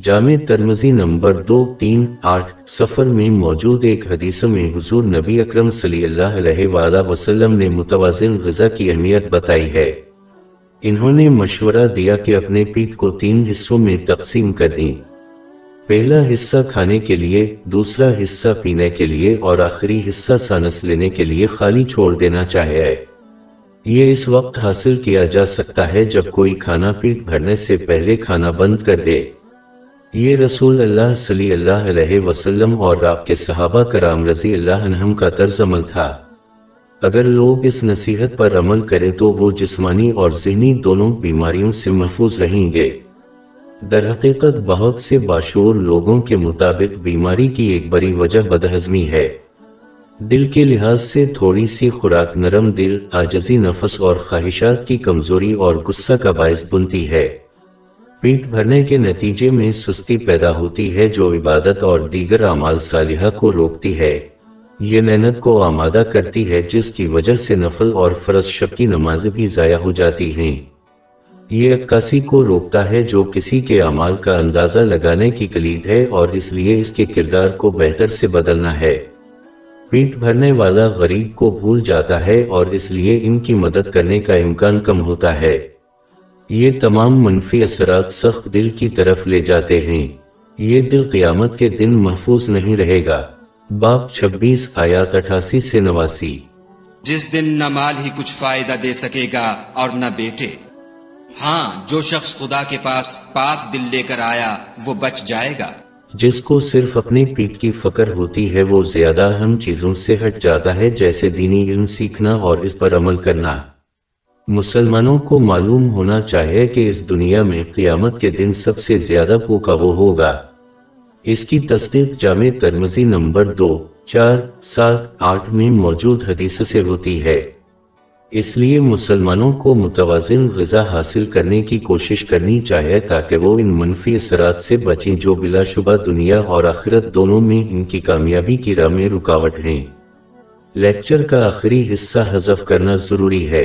जामे Tirmidhi number 238 सफ़र में मौजूद एक हदीस में हुजूर नबी अकरम सल्लल्लाहु अलैहि वसल्लम ने मुतवाज़िन ग़िज़ा की अहमियत बताई है। इन्होंने मशवरा दिया कि अपने पेट को 3 हिस्सों में तकसीम कर दें। पहला हिस्सा खाने के लिए, दूसरा हिस्सा पीने के लिए और आखिरी हिस्सा सांस लेने के लिए खाली छोड़ देना चाहिए। ये इस वक्त हासिल किया जा सकता है जब कोई खाना पेट भरने से पहले खाना बंद कर दे। ये रसूल अल्लाह सल्लल्लाहु अलैहि वसल्लम और आपके सहाबा कराम रज़ी अल्लाह अन्हुम का तर्ज अमल था। अगर लोग इस नसीहत पर अमल करें तो वो जिस्मानी और ज़हनी दोनों बीमारियों से महफूज रहेंगे। दरहकीकत बहुत से बाशऊर लोगों के मुताबिक बीमारी की एक बड़ी वजह बदहज़मी है। दिल के लिहाज से थोड़ी सी खुराक नरम दिल, आजिज़ी नफस और ख्वाहिशात की कमजोरी और गुस्सा का बायस बनती है। पेट भरने के नतीजे में सुस्ती पैदा होती है जो इबादत और दीगर अमाल सालिहा को रोकती है। ये मेहनत को आमादा करती है जिसकी वजह से नफल और फर्ज शब की नमाज़ें भी ज़ाया हो जाती हैं। ये अक्कासी को रोकता है जो किसी के अमाल का अंदाज़ा लगाने की कलीद है और इसलिए इसके किरदार को बेहतर से बदलना है। पेट भरने वाला गरीब को भूल जाता है और इसलिए इनकी मदद करने का इम्कान कम होता है। ये तमाम मनफी असरात सख्त दिल की तरफ ले जाते हैं। ये दिल क़यामत के दिन महफूज नहीं रहेगा। बाब 26 आयत 88 से 89। जिस दिन न माल ही कुछ फायदा दे सकेगा और न बेटे। हाँ, जो शख्स खुदा के पास पाक दिल लेकर आया वो बच जाएगा। जिसको सिर्फ अपने पेट की फकर होती है वो ज्यादा अहम चीजों से हट जाता है, जैसे दीनी इल्म सीखना और इस पर अमल करना। मुसलमानों को मालूम होना चाहिए कि इस दुनिया में क़यामत के दिन सबसे ज्यादा भूखा वो होगा। इसकी तस्दीक जामे तिरमिज़ी नंबर 2478 में मौजूद हदीस से होती है। इसलिए मुसलमानों को मुतवाज़िन ग़िज़ा हासिल करने की कोशिश करनी चाहिए ताकि वो इन मनफी असरात से बचें जो बिलाशुबा दुनिया और आखिरत दोनों में इनकी कामयाबी की राह में रुकावट हैं। लेक्चर का आखिरी हिस्सा हज़फ करना ज़रूरी है।